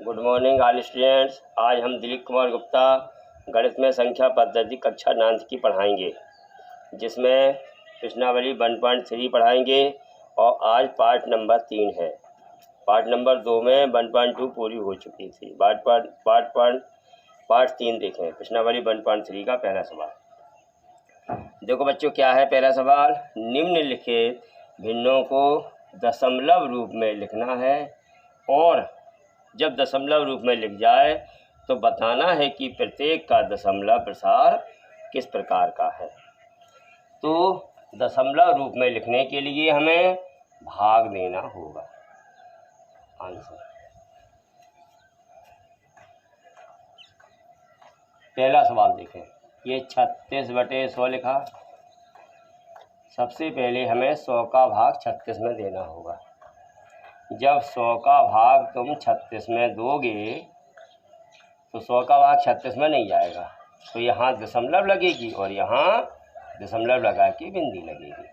Good morning all students. आज हम दिलीप कुमार गुप्ता गणित में संख्या पद्धति कक्षा 9 की पढ़ाएंगे, जिसमें प्रश्नावली 1.3 पढ़ाएंगे और आज पार्ट नंबर 3 है। पार्ट नंबर 2 में 1.2 पूरी हो चुकी थी। पार्ट 3 देखें। प्रश्नावली 1.3 का पहला सवाल देखो बच्चों, क्या है पहला सवाल। निम्नलिखित भिन्नों को दशमलव रूप में लिखना है और जब दशमलव रूप में लिख जाए तो बताना है कि प्रत्येक का दशमलव प्रसार किस प्रकार का है। तो दशमलव रूप में लिखने के लिए हमें भाग देना होगा। आंसर पहला सवाल देखें। ये 36/100 लिखा। सबसे पहले हमें 100 का भाग 36 में देना होगा। जब 100 का भाग तुम 36 में दोगे तो 100 का भाग 36 में नहीं जाएगा, तो यहाँ दशमलव लगेगी और यहाँ दशमलव लगा के बिंदी लगेगी।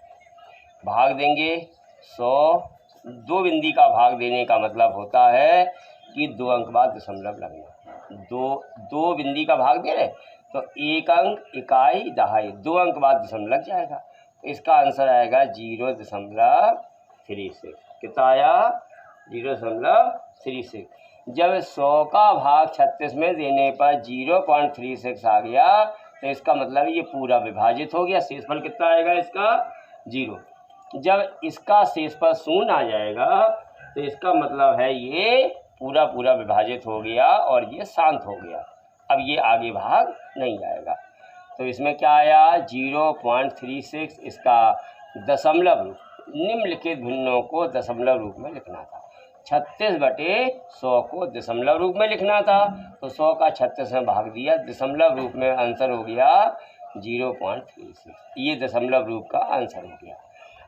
भाग देंगे 100, 2 बिंदी का भाग देने का मतलब होता है कि 2 अंक बाद दशमलव लगना। दो बिंदी का भाग दे रहे तो 1 अंक, इकाई, दहाई, 2 अंक बाद दशमलव लग जाएगा। तो इसका आंसर आएगा 0.36। कितना आया? 0.36। जब 100 का भाग 36 में देने पर 0.36 आ गया तो इसका मतलब ये पूरा विभाजित हो गया। शेषफल कितना आएगा इसका? 0। जब इसका शेषफल 0 आ जाएगा तो इसका मतलब है ये पूरा विभाजित हो गया और ये शांत हो गया। अब ये आगे भाग नहीं आएगा। तो इसमें क्या आया? 0.36। इसका दशमलव रूप, निम्नलिखित भिन्नों को दशमलव रूप में लिखना था। 36/100 को दशमलव रूप में लिखना था, तो 100 का 36 में भाग दिया, दशमलव रूप में आंसर हो गया 0.36। ये दशमलव रूप का आंसर हो गया।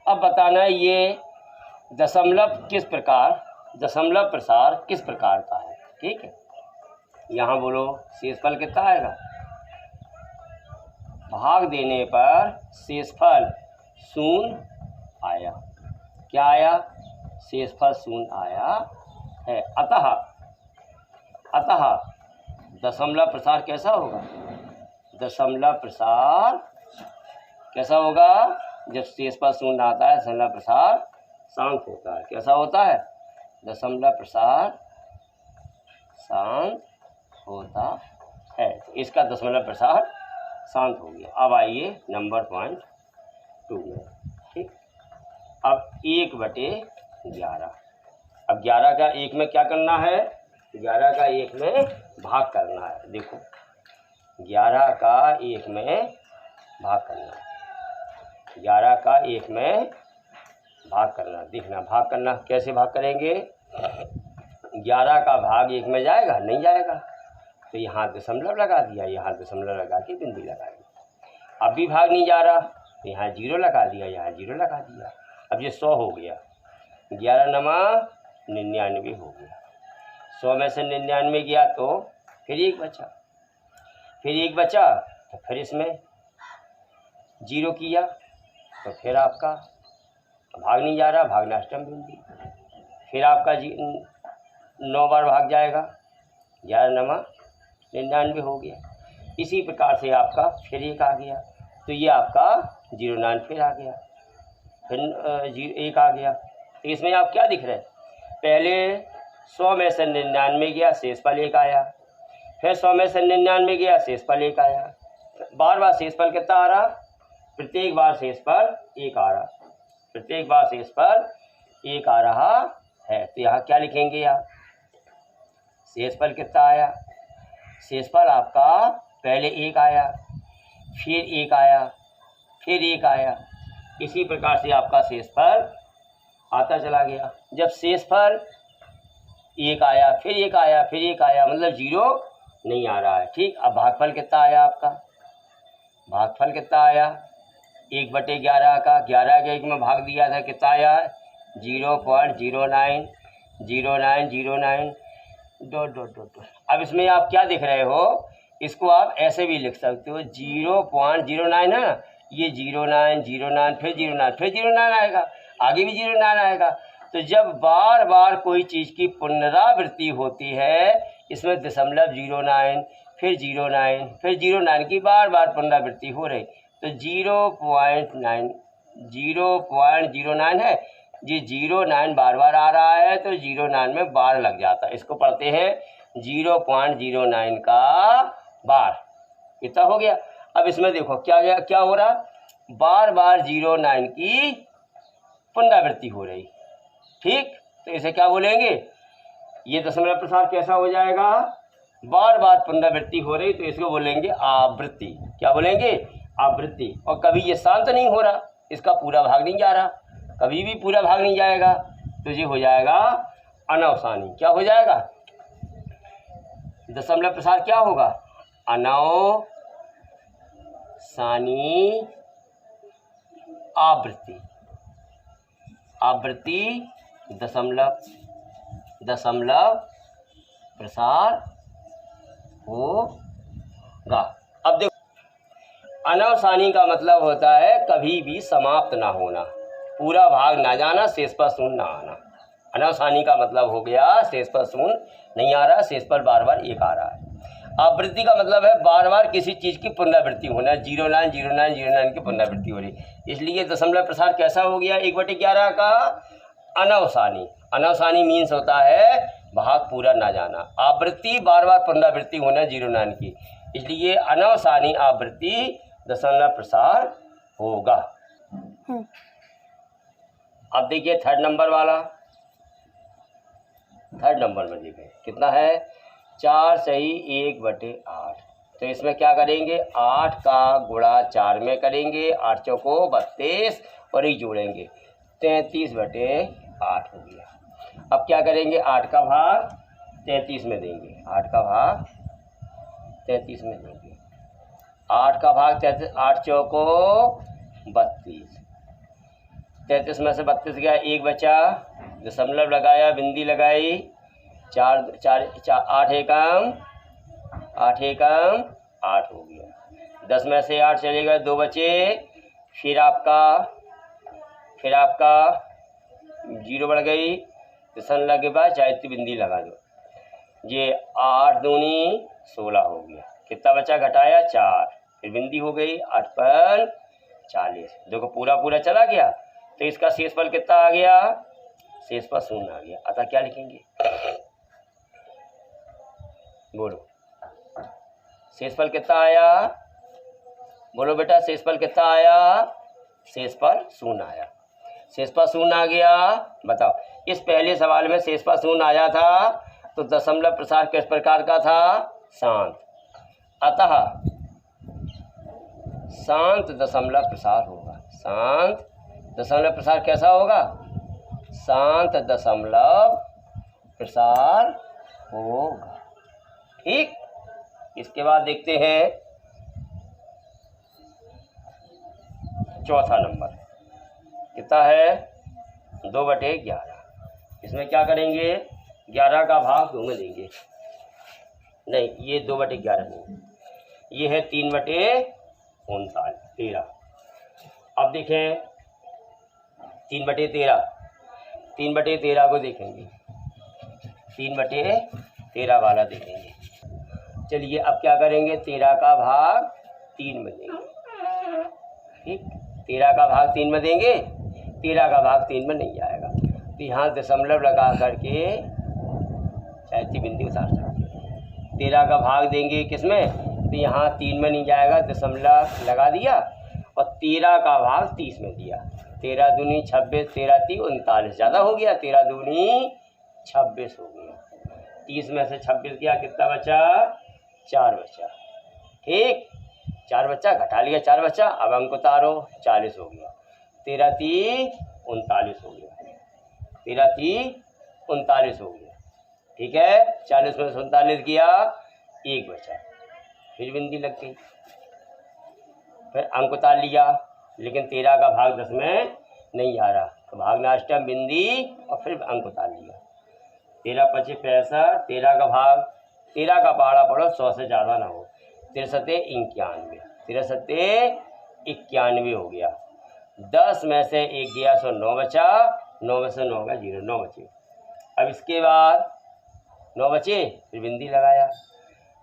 अब बताना है ये दशमलव प्रसार किस प्रकार का है। ठीक है, यहाँ बोलो शेषफल कितना आएगा? भाग देने पर शेषफल 0 आया। क्या आया? शेषफल 0 आया है। अतः दशमलव प्रसार कैसा होगा? दशमलव प्रसार कैसा होगा? जब शेषफल 0 आता है दशमलव प्रसार शांत होता है। कैसा होता है? दशमलव प्रसार शांत होता है। तो इसका दशमलव प्रसार शांत हो गया। अब आइए नंबर पॉइंट 2 में। ठीक, अब 1/11। अब 11 का 1 में क्या करना है? 11 का 1 में भाग करना है। देखो 11 का 1 में भाग करना है। 11 का 1 में भाग करना, देखना भाग करना कैसे भाग करेंगे। 11 का भाग 1 में जाएगा? नहीं जाएगा, तो यहाँ दशमलव लगा दिया, यहाँ दशमलव लगा के बिंदी लगा दी। अब भी भाग नहीं जा रहा तो यहाँ 0 लगा दिया, यहाँ 0 लगा दिया। अब ये 100 हो गया। 11×9 99 हो गया। 100 में से 99 गया तो फिर 1 बचा, तो फिर इसमें 0 किया तो फिर आपका भाग नहीं जा रहा, भागना अष्टम बिंदी। फिर आपका 9 बार भाग जाएगा, 11×9 99 हो गया। इसी प्रकार से आपका फिर 1 आ गया, तो ये आपका 0.9 फिर आ गया, फिर 1 आ गया। तो इसमें आप क्या दिख रहे हैं? पहले 100 में से 99 गया, शेषफल 1 आया। फिर 100 में से 99 गया, शेषफल 1 आया। बार शेषफल कितना आ रहा? प्रत्येक बार शेषफल 1 आ रहा, प्रत्येक बार शेषफल 1 आ रहा है। तो यहाँ क्या लिखेंगे आप? शेषफल कितना आया? शेषफल आपका पहले 1 आया, फिर 1 आया, फिर 1 आया। इसी प्रकार से आपका शेषफल आता चला गया। जब शेषफल 1 आया, फिर 1 आया, फिर 1 आया, मतलब 0 नहीं आ रहा है। ठीक, अब भागफल कितना आया आपका? भागफल कितना आया? 1/11 का 11 के 1 में भाग दिया था, कितना आया? 0.09 0909 ... अब इसमें आप क्या दिख रहे हो? इसको आप ऐसे भी लिख सकते हो, 0.09 है ना, ये 09 09 फिर 09 फिर 09 आएगा, आगे भी 09 आएगा। तो जब बार बार कोई चीज़ की पुनरावृत्ति होती है, इसमें 0.09 फिर 0.9 फिर 0.9 की बार बार पुनरावृत्ति हो रही, तो 0.09 है जी। 0.9 बार बार आ रहा है तो 0.9 में बार लग जाता है। इसको पढ़ते हैं 0.09 का बार। इतना हो गया। अब इसमें देखो क्या हो रहा, बार बार 0.9 की पुनरावृत्ति हो रही। ठीक, तो इसे क्या बोलेंगे, ये दशमलव प्रसार कैसा हो जाएगा, बार बार पुनरावृत्ति हो रही, तो इसको बोलेंगे आवृत्ति। क्या बोलेंगे, आवृत्ति। और कभी ये शांत नहीं हो रहा, इसका पूरा भाग नहीं जा रहा, कभी भी पूरा भाग नहीं जाएगा, तो ये हो जाएगा अनवसानी। क्या हो जाएगा, दशमलव प्रसार क्या होगा, अनवसानी आवृत्ति। आवृत्ति दशमलव प्रसार होगा। अब देखो, अनवसानी का मतलब होता है कभी भी समाप्त ना होना, पूरा भाग ना जाना, शेष पर शून्य ना आना। अनवसानी का मतलब हो गया शेष पर शून्य नहीं आ रहा, शेष पर बार बार एक आ रहा है। आवृत्ति का मतलब है बार बार किसी चीज़ की पुनरावृत्ति होना, 0.9 की पुनरावृत्ति हो रही, इसलिए दशमलव प्रसार कैसा हो गया, 1/11 का अनवसानी। अनवसानी मीन्स होता है भाग पूरा ना जाना, आवृत्ति बार बार पुनरावृत्ति होना 0.9 की, इसलिए अनवसानी आवृत्ति दशमलव प्रसार होगा। अब देखिए थर्ड नंबर वाला, थर्ड नंबर में देखें कितना है, 4 सही 1/8। तो इसमें क्या करेंगे, 8 का गुणा 4 में करेंगे, 8 चौको 32 और ये जोड़ेंगे 33/8 हो गया। अब क्या करेंगे, 8 का भाग 33 में देंगे, 8 का भाग 33 में देंगे, 8 का भाग 33, 8 चौको 32, 33 में से 32 गया, 1 बचा, दशमलव लगाया, बिंदी लगाई, 8 एकम 8 हो गया, 10 में से 8 चलेगा, 2 बचे, फिर आपका 0 बढ़ गई, दशमलव के बाद चाहे बिंदी लगा दो, ये 8 दूनी 16 हो गया, कितना बचा, घटाया 4, फिर बिंदी हो गई, 8 पर 40, देखो पूरा चला गया, तो इसका शेषफल कितना आ गया, शेषफल 0 आ गया। अतः क्या लिखेंगे, बोलो शेषफल कितना आया, बोलो बेटा शेषफल कितना आया, शेषफल 0 आया, शेषफल 0 आ गया। बताओ, इस पहले सवाल में शेषफल 0 आया था, तो दशमलव प्रसार किस प्रकार का था, शांत, अतः शांत दशमलव प्रसार होगा। शांत दशमलव प्रसार कैसा होगा, शांत दशमलव प्रसार होगा। ठीक, इसके बाद देखते हैं चौथा नंबर कितना है, 2/11। इसमें क्या करेंगे, 11 का भाग 2 में देंगे, नहीं ये 2/11 नहीं, ये है 3/13। अब देखें 3/13 को देखेंगे, 3/13 वाला देखेंगे। चलिए अब क्या करेंगे, 13 का भाग 3 में देंगे। ठीक, 13 का भाग 3 में देंगे, 13 का भाग 3 में नहीं जाएगा, तो यहाँ दशमलव लगा करके चाहे बिंदी उतार सकते हैं। 13 का भाग देंगे किसमें, तो यहाँ 3 में नहीं जाएगा, दशमलव लगा दिया और 13 का भाग 30 में दिया, 13 दूनी 26, 13 3 39, ज़्यादा हो गया, 13 दूनी 26 हो गया, 30 में से 26 गया, कितना बचा, 4 बचा। ठीक, 4 बचा, घटा लिया 4 बचा, अब अंक उतारो, 40 हो गया, 13 3 39 हो गया, 13 3 39 हो गया। ठीक है, 40 में 39 किया, 1 बचा, फिर बिंदी लग गई, फिर अंक उतार लिया, लेकिन 13 का भाग 10 में नहीं आ रहा, तो भागनाष्टक बिंदी और फिर अंक उतार लिया, 13 × 5 = 65, 13 का भाग, 13 का पहाड़ा पढ़ो, 100 से ज़्यादा ना हो, 63 91, 63 91 हो गया, 10 में से 1 गया, 9 बचा, 9 में से 9 का 0, 9 बचे। अब इसके बाद 9 बचे, फिर बिंदी लगाया,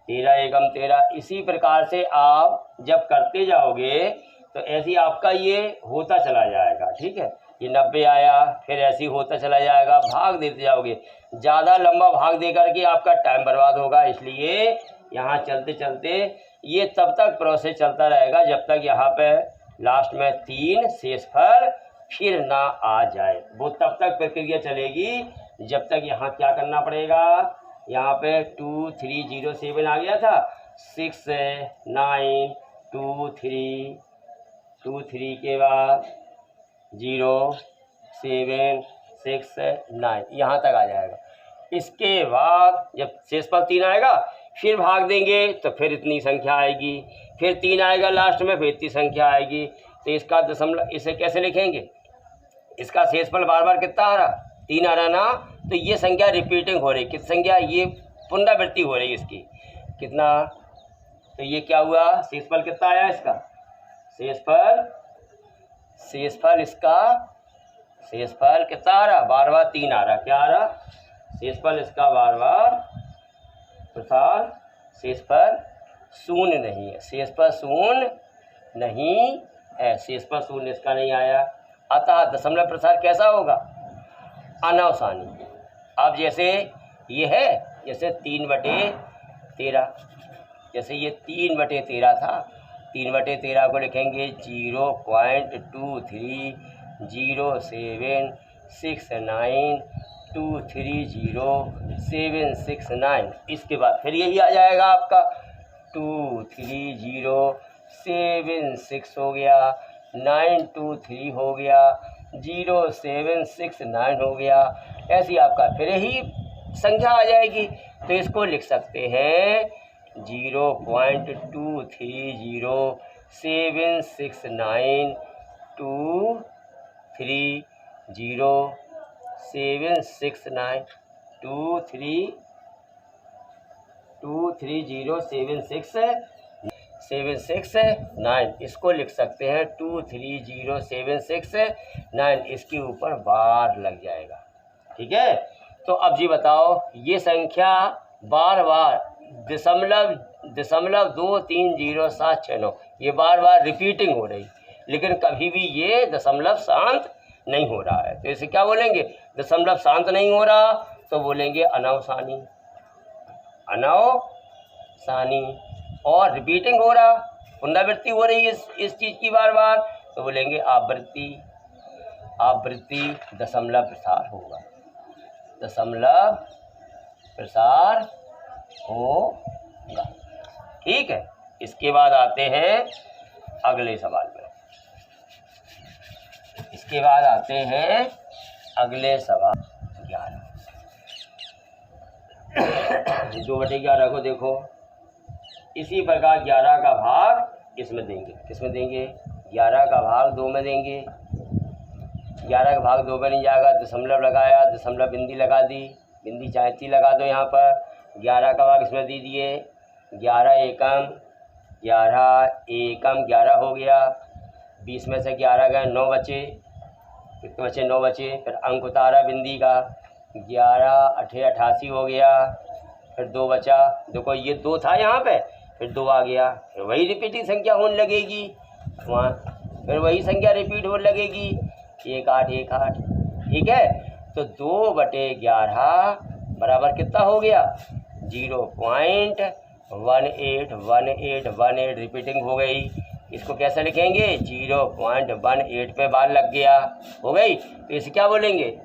13 एकम 13। इसी प्रकार से आप जब करते जाओगे तो ऐसे ही आपका ये होता चला जाएगा। ठीक है, ये 90 आया, फिर ऐसे ही होता चला जाएगा, भाग देते जाओगे। ज़्यादा लंबा भाग दे करके आपका टाइम बर्बाद होगा, इसलिए यहाँ चलते चलते ये तब तक प्रोसेस चलता रहेगा जब तक यहाँ पे लास्ट में 3 शेषफल फिर ना आ जाए। वो तब तक प्रक्रिया चलेगी जब तक यहाँ क्या करना पड़ेगा, यहाँ पे 2 3 0 7 आ गया था, 6 9 2 3 के बाद 0 7 6 9 यहाँ तक आ जाएगा। इसके बाद जब शेषफल 3 आएगा फिर भाग देंगे तो फिर इतनी संख्या आएगी, फिर 3 आएगा लास्ट में, फिर इतनी संख्या आएगी। तो इसका दशमलव, इसे कैसे लिखेंगे, इसका शेषफल बार बार कितना आ रहा, 3 आ रहा ना, तो ये संख्या रिपीटिंग हो रही, कितनी संख्या, ये पुनरावृत्ति हो रही इसकी, कितना, तो ये क्या हुआ, शेषफल कितना आया इसका, शेषफल इसका शेषफल कितना आ रहा, बार बार 3 आ रहा, क्या आ रहा, शेषफल इसका बार बार प्रसार, शेषफल शून्य नहीं है, शेषफल शून्य नहीं है, शेषफल शून्य इसका नहीं आया। अतः दशमलव प्रसार कैसा होगा, अनवसानी। अब जैसे ये है, जैसे 3/13, जैसे ये 3/13 था, 3/13 को लिखेंगे 0.230769230769। इसके बाद फिर यही आ जाएगा आपका 23076 हो गया, 923 हो गया, 0769 हो गया, ऐसी आपका फिर यही संख्या आ जाएगी। तो इसको लिख सकते हैं 0.230769, इसको लिख सकते हैं 2307669, इसके ऊपर बार लग जाएगा। ठीक है, तो अब जी बताओ, ये संख्या बार बार दशमलव 23069 ये बार बार रिपीटिंग हो रही, लेकिन कभी भी ये दशमलव शांत नहीं हो रहा है। तो इसे क्या बोलेंगे, दशमलव शांत नहीं हो रहा तो बोलेंगे अनवसानी, और रिपीटिंग हो रहा, पुनरावृत्ति हो रही है इस चीज़ की बार बार, तो बोलेंगे आवृत्ति दशमलव प्रसार होगा, दशमलव प्रसार होगा। ठीक है, इसके बाद आते हैं अगले सवाल में, इसके बाद आते हैं अगले सवाल 11। 2/11 को देखो, इसी प्रकार 11 का भाग इसमें देंगे, किसमें देंगे, 11 का भाग 2 में देंगे। 11 का भाग 2 में नहीं जाएगा, दशमलव लगाया, दशमलव बिंदी लगा दी, बिंदी चाहती लगा दो यहाँ पर, 11 का भाग इसमें दे दिए, 11 एकम 11 हो गया, 20 में से 11 गए, 9 बचे, कितने बचे, 9 बचे, फिर अंक उतारा बिंदी का, 11 8 88 हो गया, फिर 2 बचा, देखो ये 2 था यहाँ पे, फिर 2 आ गया, फिर वही रिपीटिंग संख्या होने लगेगी वहाँ, फिर वही संख्या रिपीट होने लगेगी, 1 8 1 8। ठीक है, तो 2/11 बराबर कितना हो गया, 0.181818 रिपीटिंग हो गई। इसको कैसे लिखेंगे, 0.18 पे बार लग गया, हो गई, तो इसे क्या बोलेंगे,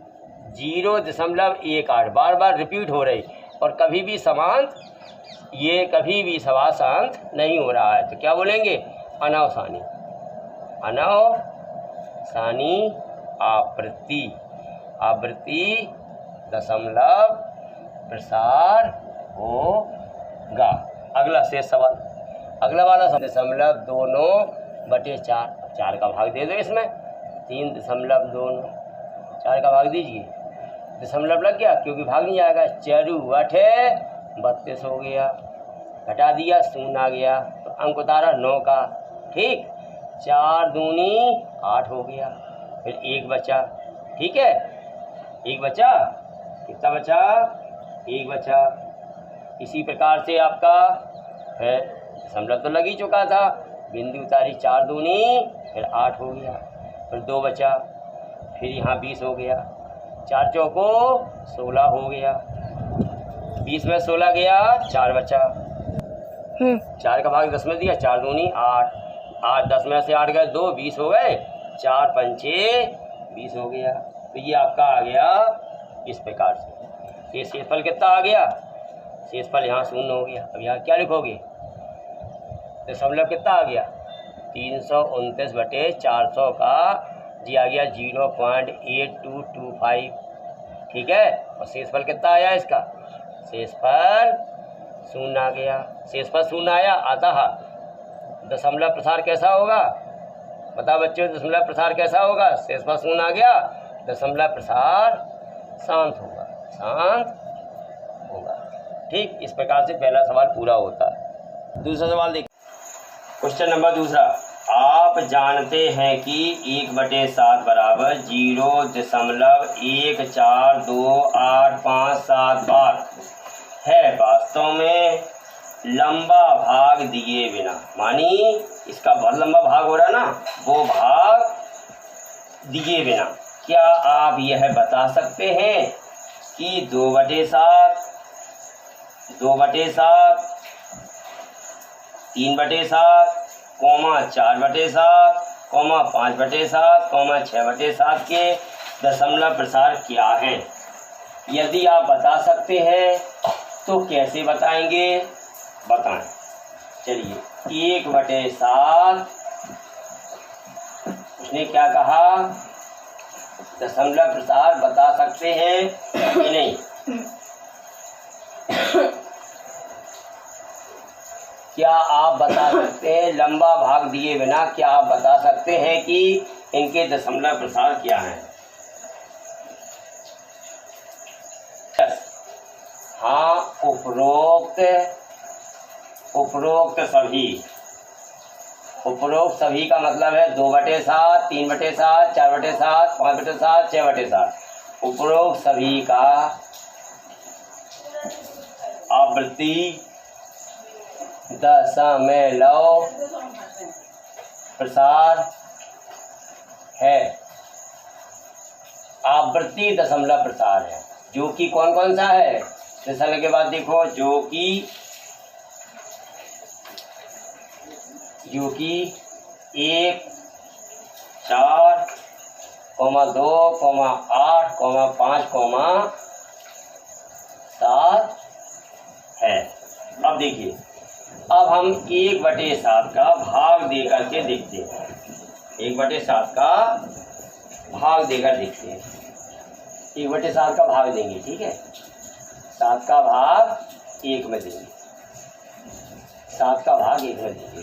0.18 बार बार रिपीट हो रही, और कभी भी समांत, ये कभी भी समासांत नहीं हो रहा है, तो क्या बोलेंगे, अनवसानी, आवृत्ति दशमलव प्रसार होगा। अगला शेष सवाल, अगला वाला 0.29/4, 4 का भाग दे दो इसमें, 3.24, 4 का भाग दीजिए, दशमलव लग गया क्योंकि भाग नहीं आएगा, 4 8 32 हो गया, घटा दिया 0 आ गया, तो अंक उतारा 9 का, ठीक, 4 दूनी 8 हो गया, फिर 1 बचा। ठीक है, एक बचा, कितना बचा, एक बचा। इसी प्रकार से आपका है दशमलव तो लग ही चुका था, बिंदु उतारी 4 दूनी फिर 8 हो गया, फिर 2 बचा, फिर यहाँ 20 हो गया, 4 चौको 16 हो गया, 20 में 16 गया, 4 बचा, 4 का भाग 10 में दिया, 4 दूनी 8, 8 10 में से 8 गए 2, 20 हो गए, 4 पंचे 20 हो गया। तो ये आपका आ गया इस प्रकार से। ये शेषफल कितना आ गया, शेषफल यहाँ 0 हो गया। अब यहाँ क्या लिखोगे, दशमलव कितना आ गया, 329/400 का जी आ गया 0.8225, ठीक है। और शेषफल कितना आया इसका, शेषफल 0 आ गया। शेषफल 0 आया, अतः दशमलव प्रसार कैसा होगा, बताओ बच्चों, दशमलव प्रसार कैसा होगा, शेषफल 0 आ गया, दशमलव प्रसार शांत होगा, शांत होगा, ठीक। इस प्रकार से पहला सवाल पूरा होता है। दूसरा सवाल देखिए, क्वेश्चन नंबर दूसरा, आप जानते हैं कि 1/7 बराबर 0.14285 बार है। वास्तव में लंबा भाग दिए बिना, मानी इसका बहुत लंबा भाग हो रहा है ना, वो भाग दिए बिना क्या आप यह बता सकते हैं कि 2/7, 2/7, 3/7, 4/7, 5/7, 6/7 के दशमलव प्रसार क्या हैं? यदि आप बता सकते हैं तो कैसे बताएंगे, बताएं। चलिए, 1/7 उसने क्या कहा, दशमलव प्रसार बता सकते हैं कि नहीं? क्या आप बता सकते हैं, लंबा भाग दिए बिना क्या आप बता सकते हैं कि इनके दशमलव प्रसार क्या हैं? हाँ, उपरोक्त सभी का मतलब है 2/7, 3/7, 4/7, 5/7, 6/7। उपरोक्त सभी का आवृत्ति दशमलव प्रसार है, आवृत्ति दशमलव प्रसार है, जो कि कौन कौन सा है, दशमलव के बाद देखो, जो कि 1, 4, 2, 8, 5, 7 है। अब देखिए, अब हम 1/7 का भाग देकर के देखते हैं, 1/7 का भाग देकर देखते हैं, 1/7 का भाग देंगे, ठीक है। 7 का भाग 1 में देंगे, 7 का भाग 1 में देंगे,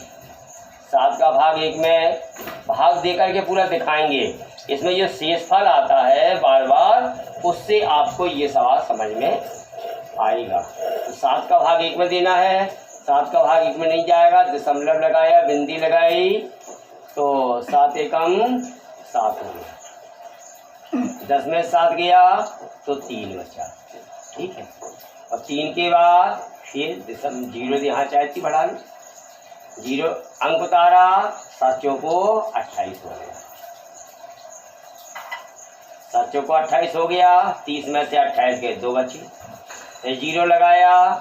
7 का भाग 1 में भाग देकर के पूरा दिखाएंगे। इसमें जो शेषफल आता है बार बार, उससे आपको ये सवाल समझ में आएगा। तो 7 का भाग 1 में देना है, 7 का भाग 1 में नहीं जाएगा, दशमलव लगाया, बिंदी लगाई, तो 7 एकम 7 हो गया, 10 में 7 गया तो 3 बचा, ठीक है। और 3 के बाद फिर 0 यहाँ चाहती बढ़ा लो, 0 अंक उतारा, 7 चौको 28 हो गया, 7 चौको 28 हो गया, 30 में से 28 गए, 2 बचे, फिर 0 लगाया,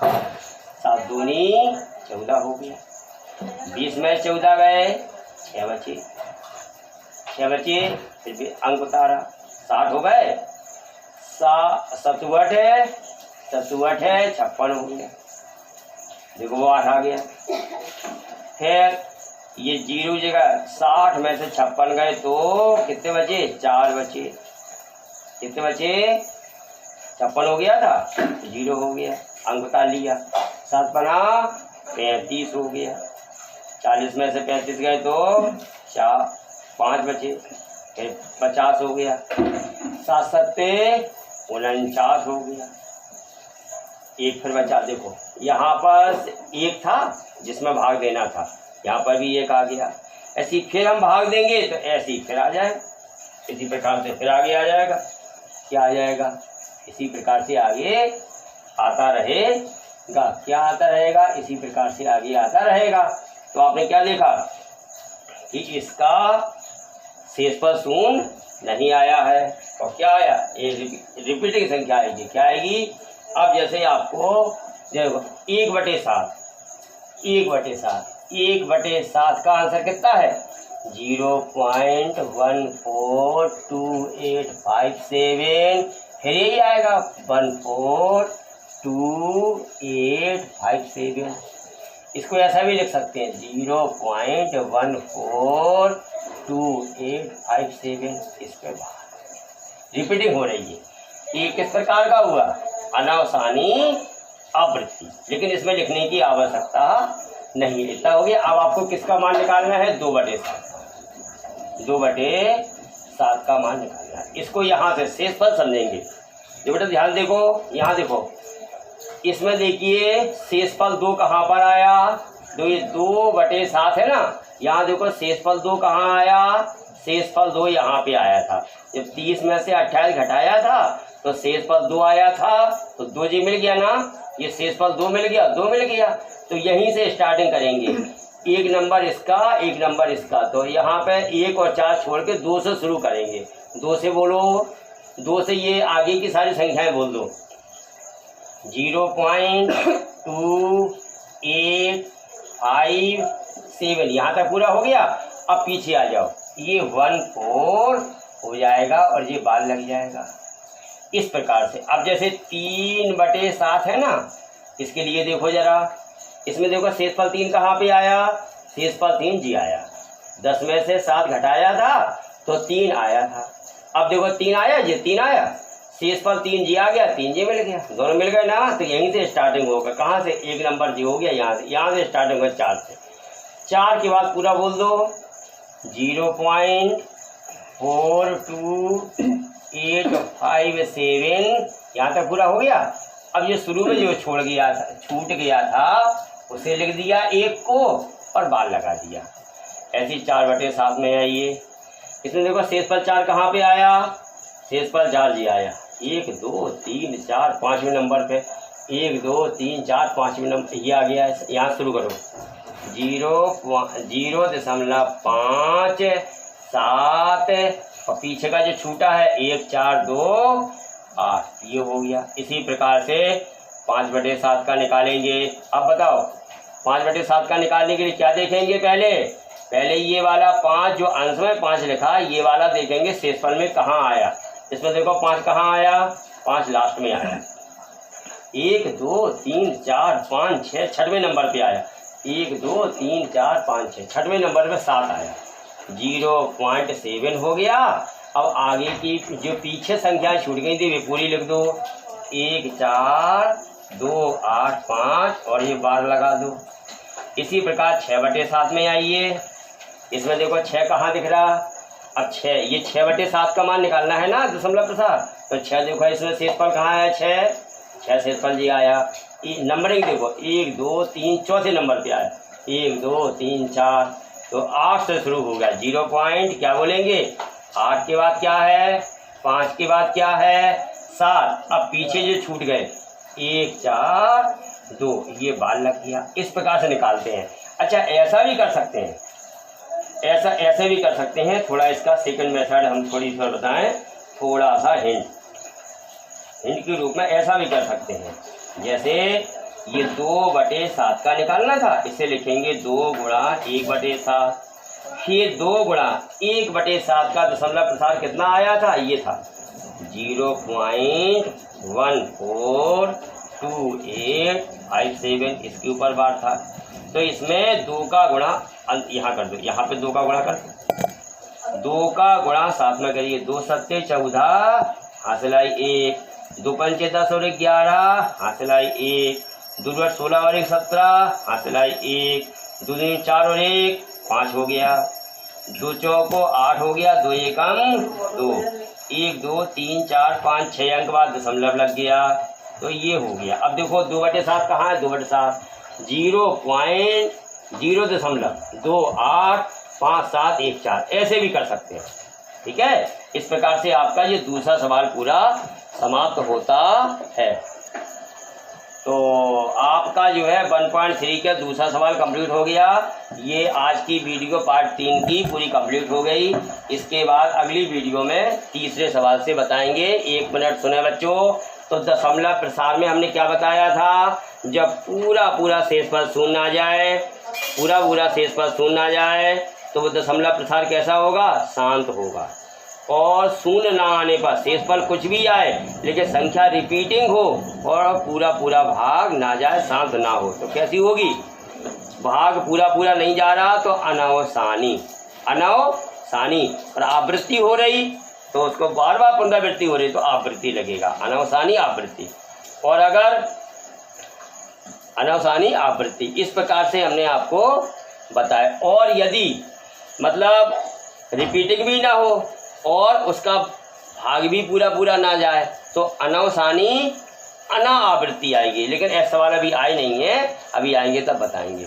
7 दूनी 14 हो गया, 20 में 14 गए, 6 बचे, 6 बचे, फिर भी अंक उतारा, 60 हो गए, 57 है, 56 हो गया, देखो वो 8 आ गया। फिर ये 0 जगह 60 में से 56 गए तो कितने बचे, 4 बचे, कितने बचे, 56 हो गया था, 0 हो गया, अंक उतार लिया, 7 बना 35 हो गया, 40 में से 35 गए तो 5 बचे, फिर 50 हो गया, 7 सत्ते 49 हो गया, 1 फिर बचा। देखो यहाँ पर 1 था जिसमें भाग देना था, यहाँ पर भी 1 आ गया, ऐसी फिर हम भाग देंगे तो ऐसी फिर आ जाएगा, इसी प्रकार से फिर आगे आ जाएगा। क्या आ जाएगा। इसी प्रकार से आगे आता रहेगा। क्या आता रहेगा, इसी प्रकार से आगे आता रहेगा। तो आपने क्या देखा कि इसका शेषफल शून्य नहीं आया है, और क्या आया, एक रिपीटिंग संख्या आएगी। क्या आएगी, अब जैसे आपको देखो 1/7, 1/7 का आंसर कितना है 0.142857। फिर यही आएगा 142857। इसको ऐसा भी लिख सकते हैं 0.142857। इसके बाद रिपीटिंग हो रही है। ये किस प्रकार का हुआ, अनावसानी आवृत्ति, लेकिन इसमें लिखने की आवश्यकता नहीं है। इतना हो गया। अब आपको किसका मान निकालना है, 2/7, 2/7 का मान निकालना है। इसको यहाँ से शेषफल समझेंगे। जो बेटा ध्यान देखो, यहाँ देखो, इसमें देखिए शेषफल 2 कहाँ पर आया, तो ये 2/7 है ना। यहाँ देखो शेषफल 2 कहाँ आया, शेषफल 2 यहाँ पे आया था। जब 30 में से 28 घटाया था तो शेषफल 2 आया था, तो 2 जी मिल गया ना, ये शेषफल 2 मिल गया, 2 मिल गया। तो यहीं से स्टार्टिंग करेंगे, 1 नंबर इसका, 1 नंबर इसका। तो यहाँ पे 1 और 4 छोड़ के 2 से शुरू करेंगे। 2 से बोलो, 2 से ये आगे की सारी संख्याएं बोल दो। 0.2857 यहाँ तक पूरा हो गया। अब पीछे आ जाओ, ये 14 हो जाएगा और ये बाल लग जाएगा। इस प्रकार से अब जैसे 3/7 है ना, इसके लिए देखो जरा, इसमें देखो शेषफल 3 कहाँ पे आया, शेषफल 3 जी आया। 10 में से 7 घटाया था तो 3 आया था। अब देखो 3 आया, ये 3 आया, शेषफल 3 जी आ गया, 3 जी मिल गया, दोनों मिल गए ना। तो यहीं से स्टार्टिंग होगा, कहाँ से, 1 नंबर जी हो गया, यहाँ से स्टार्टिंग होगा 4 से। 4 के बाद पूरा बोल दो, 0.4287 यहाँ तक पूरा हो गया। अब ये शुरू में जो छूट गया था उसे लिख दिया 1 को और बाल लगा दिया। ऐसी 4/7 में आइए। इसमें देखो शेषफल 4 कहाँ पे आया, शेषफल 4 जी आया। 1 2 3 4 5वें नंबर पे, 1 2 3 4 5वें नंबर ये आ गया। यहाँ शुरू करो, 0.557 और पीछे का जो छूटा है 1 4 2 8, ये हो गया। इसी प्रकार से 5/7 का निकालेंगे। अब बताओ 5/7 का निकालने के लिए क्या देखेंगे, पहले ये वाला 5 जो अंश में 5 लिखा है, ये वाला देखेंगे शेषफल में कहाँ आया। इसमें देखो 5 कहाँ आया, 5 लास्ट में आया। 1 2 3 4 5 6 छठवें नंबर पे आया। 1 2 3 4 5 6 छठवें नंबर पे 7 आया। 0.7 हो गया। अब आगे की जो पीछे संख्याएं छूट गई थी वे पूरी लिख दो। 1 4 2 8 5 और ये 12 लगा दो। इसी प्रकार 6/7 में आइए। इसमें देखो 6 कहाँ दिख रहा, अब 6, ये 6/7 का मान निकालना है ना दशमलव प्रसाद। तो 6 देखो इसमें शेषफल कहाँ आया, 6 शेषफल जी आया। नंबरिंग देखो 1 2 3 चौथे नंबर पे आया, 1 2 3 4, तो 8 से शुरू होगा। 0 पॉइंट क्या बोलेंगे, 8 के बाद क्या है, 5 के बाद क्या है, 7। अब पीछे जो छूट गए 1 4 2, ये बाल लग गया। इस प्रकार से निकालते हैं। अच्छा ऐसा भी कर सकते हैं, ऐसे भी कर सकते हैं। थोड़ा इसका सेकंड मेथड हम थोड़ी सी बताएं, थोड़ा सा हिंट के रूप में ऐसा भी कर सकते हैं। जैसे ये 2/7 का निकालना था, इसे लिखेंगे 2 गुणा 1/7। फिर 2 गुणा 1/7 का दशमलव प्रसार कितना आया था, ये था 0.142857, इसके ऊपर बार था। तो इसमें 2 का गुणा यहाँ कर दो, यहाँ पे 2 का गुणा कर दो, 2 का गुणा 7 में करिए। 2 7 14 हासिल आई 1, 2 5 10 और 11 हासिल आई 1, 2 8 16 और 1 17 हासिल आई 1, 2 3 4 और 1 5 हो गया, 2 चौको 8 हो गया, 2 एकम 2, 1 2 3 4 5 6 अंक बाद दशमलव लग गया। तो ये हो गया। अब देखो 2/7 कहाँ है, 2/7 0.0285714, ऐसे भी कर सकते हैं। ठीक है, इस प्रकार से आपका ये दूसरा सवाल पूरा समाप्त होता है। तो आपका जो है 1.3 का दूसरा सवाल कंप्लीट हो गया। ये आज की वीडियो पार्ट 3 की पूरी कंप्लीट हो गई। इसके बाद अगली वीडियो में तीसरे सवाल से बताएंगे। 1 मिनट सुने बच्चों। तो दशमलव प्रसार में हमने क्या बताया था, जब पूरा शेषपद शून्य आ जाए, पूरा शेषपद शून्य आ जाए तो वो दशमलव प्रसार कैसा होगा, शांत होगा। और शून्य ना आने पर शेषफल कुछ भी आए लेकिन संख्या रिपीटिंग हो और पूरा भाग ना जाए, शांत ना हो, तो कैसी होगी, भाग पूरा नहीं जा रहा तो अनवसानी, और आवृत्ति हो रही तो उसको बार पुनरावृत्ति हो रही तो आवृत्ति लगेगा, अनवसानी आवृत्ति। और अगर अनवसानी आवृत्ति, इस प्रकार से हमने आपको बताया। और यदि मतलब रिपीटिंग भी ना हो और उसका भाग भी पूरा ना जाए तो अनवसानी अना आवृत्ति आएगी। लेकिन ऐसा सवाल अभी आई नहीं है, अभी आएंगे तब बताएंगे।